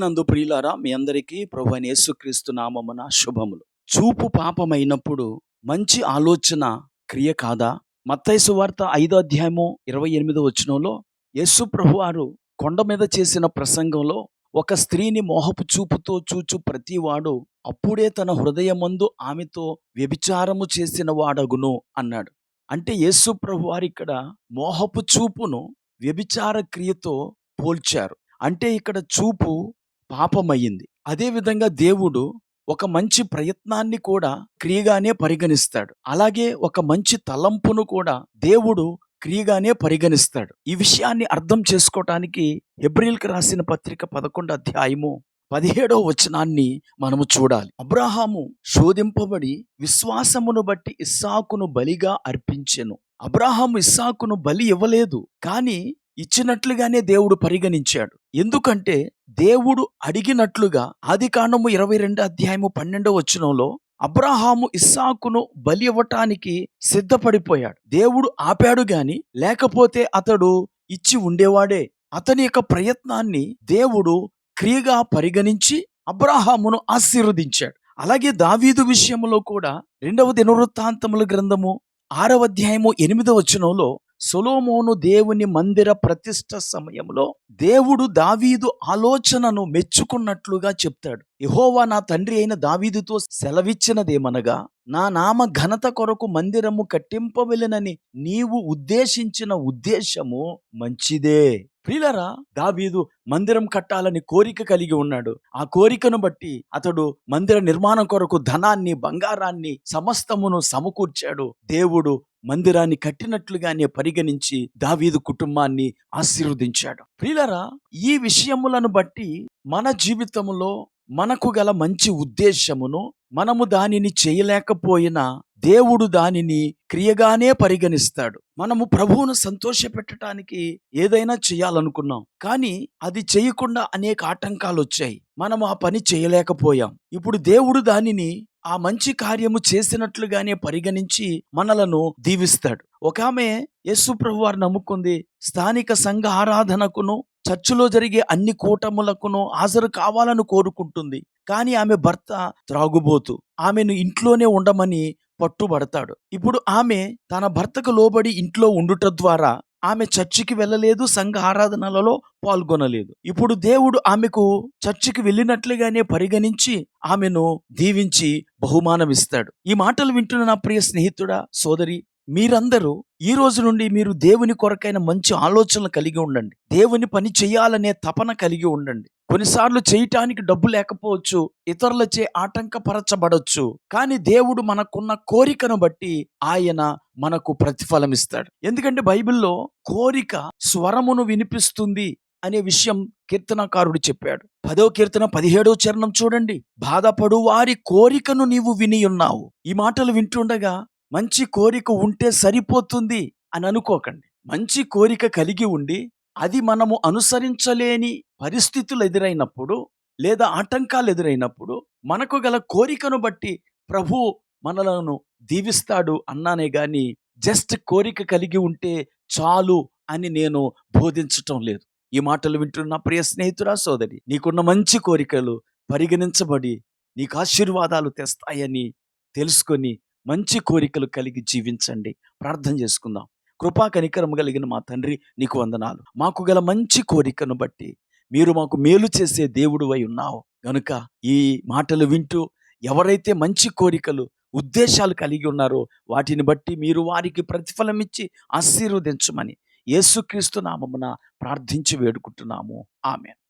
ప్రభువునందు ప్రియులారా, మీ అందరికీ ప్రభువైన యేసుక్రీస్తు నామమున శుభములు. చూపు పాపమైనప్పుడు మంచి ఆలోచన క్రియ కాదా? మత్తయి సువార్త 5 అధ్యాయము 28 యేసు ప్రభువారు కొండ మీద చేసిన ప్రసంగంలో ఒక స్త్రీని మోహపు చూపుతో చూచు ప్రతివాడు అప్పుడే తన హృదయమందు ఆమెతో వ్యభిచారము చేసిన వాడగును అన్నాడు. అంటే యేసు ప్రభువారు ఇక్కడ మోహపు చూపును వ్యభిచార క్రియతో పోల్చారు. అంటే ఇక్కడ చూపు పాపమయ్యింది. అదేవిధంగా దేవుడు ఒక మంచి ప్రయత్నాన్ని కూడా క్రియగానే పరిగణిస్తాడు. అలాగే ఒక మంచి తలంపును కూడా దేవుడు క్రియగానే పరిగణిస్తాడు. ఈ విషయాన్ని అర్థం చేసుకోవటానికి హెబ్రీయులకు రాసిన పత్రిక 11 అధ్యాయము 17వ వచనాన్ని మనము చూడాలి. అబ్రాహాము శోధింపబడి విశ్వాసమును బట్టి ఇస్సాకును బలిగా అర్పించెను. అబ్రాహాము ఇస్సాకును బలి ఇవ్వలేదు, కానీ ఇచ్చినట్లుగానే దేవుడు పరిగణించాడు. ఎందుకంటే దేవుడు అడిగినట్లుగా ఆదికాండము 22 అధ్యాయము 12వ వచనంలో అబ్రాహాము ఇస్సాకును బలి ఇవ్వటానికి సిద్ధపడిపోయాడు. దేవుడు ఆపాడు గాని, లేకపోతే అతడు ఇచ్చి ఉండేవాడే. అతని యొక్క ప్రయత్నాన్ని దేవుడు క్రియగా పరిగణించి అబ్రాహామును ఆశీర్వదించాడు. అలాగే దావీదు విషయంలో కూడా 2వ దినవృత్తాంతముల గ్రంథము 6వ అధ్యాయము 8వ వచనంలో సొలొమోను దేవుని మందిర ప్రతిష్ఠ సమయంలో దేవుడు దావీదు ఆలోచనను మెచ్చుకున్నట్లుగా చెప్తాడు. యెహోవా నా తండ్రి అయిన దావీదుతో సెలవిచ్చినదేమనగా, నా నామ ఘనత కొరకు మందిరము కట్టింపవలెనని నీవు ఉద్దేశించిన ఉద్దేశము మంచిదే. ప్రియులారా, దావీదు మందిరం కట్టాలని కోరిక కలిగి ఉన్నాడు. ఆ కోరికను బట్టి అతడు మందిర నిర్మాణం కొరకు ధనాన్ని, బంగారాన్ని సమస్తమును సమకూర్చాడు. దేవుడు మందిరాన్ని కట్టినట్లుగానే పరిగణించి దావీదు కుటుంబాన్ని ఆశీర్వదించాడు. ప్రియులారా, ఈ విషయములను బట్టి మన జీవితంలో మనకు గల మంచి ఉద్దేశమును మనము దానిని చేయలేకపోయినా దేవుడు దానిని క్రియగానే పరిగణిస్తాడు. మనము ప్రభువును సంతోషపెట్టడానికి ఏదైనా చేయాలనుకున్నాం, కానీ అది చేయకుండా అనేక ఆటంకాలు వచ్చాయి. మనము ఆ పని చేయలేకపోయాం. ఇప్పుడు దేవుడు దానిని ఆ మంచి కార్యము చేసినట్లుగానే పరిగణించి మనలను దీవిస్తాడు. ఒక ఆమె యేసు ప్రభువారు నమ్ముకుంది. స్థానిక సంఘ ఆరాధనకును చర్చిలో జరిగే అన్ని కూటములకును హాజరు కావాలని కోరుకుంటుంది. కానీ ఆమె భర్త త్రాగుబోతు. ఆమెను ఇంట్లోనే ఉండమని పట్టుబడతాడు. ఇప్పుడు ఆమె తన భర్తకు లోబడి ఇంట్లో ఉండుట ద్వారా ఆమె చర్చికి వెళ్ళలేదు, సంఘ ఆరాధనలలో పాల్గొనలేదు. ఇప్పుడు దేవుడు ఆమెకు చర్చికి వెళ్ళినట్లుగానే పరిగణించి ఆమెను దీవించి బహుమానం ఇస్తాడు. ఈ మాటలు వింటున్న నా ప్రియ స్నేహితుడా, సోదరి, మీరందరూ ఈ రోజు నుండి మీరు దేవుని కొరకైన మంచి ఆలోచనలు కలిగి ఉండండి. దేవుని పని చేయాలనే తపన కలిగి ఉండండి. కొన్నిసార్లు చేయటానికి డబ్బు లేకపోవచ్చు, ఇతరులచే ఆటంకపరచబడొచ్చు, కానీ దేవుడు మనకున్న కోరికను బట్టి ఆయన మనకు ప్రతిఫలం ఇస్తాడు. ఎందుకంటే బైబిల్లో కోరిక స్వరమును వినిపిస్తుంది అనే విషయం కీర్తనకారుడు చెప్పాడు. 10వ కీర్తన 17వ చరణం చూడండి. బాధపడు వారి కోరికను నీవు విని ఉన్నావు. ఈ మాటలు వింటుండగా మంచి కోరిక ఉంటే సరిపోతుంది అని అనుకోకండి. మంచి కోరిక కలిగి ఉండి అది మనము అనుసరించలేని పరిస్థితులు ఎదురైనప్పుడు లేదా ఆటంకాలు ఎదురైనప్పుడు మనకు గల కోరికను బట్టి ప్రభు మనలను దీవిస్తాడు అన్నానే గాని జస్ట్ కోరిక కలిగి ఉంటే చాలు అని నేను బోధించటం లేదు. ఈ మాటలు వింటున్న ప్రియ స్నేహితుడా, సోదరి, నీకున్న మంచి కోరికలు పరిగణించబడి నీకు ఆశీర్వాదాలు తెస్తాయని తెలుసుకొని మంచి కోరికలు కలిగి జీవించండి. ప్రార్థన చేసుకుందాం. కృపా కనికరము కలిగిన మా తండ్రి, నీకు వందనాలు. మాకు గల మంచి కోరికను బట్టి మీరు మాకు మేలు చేసే దేవుడు అయి ఉన్నావు గనుక ఈ మాటలు వింటూ ఎవరైతే మంచి కోరికలు, ఉద్దేశాలు కలిగి ఉన్నారో వాటిని బట్టి మీరు వారికి ప్రతిఫలం ఇచ్చి ఆశీర్వదించమని యేసుక్రీస్తు నామమున ప్రార్థించి వేడుకుంటున్నాము. ఆమేన్.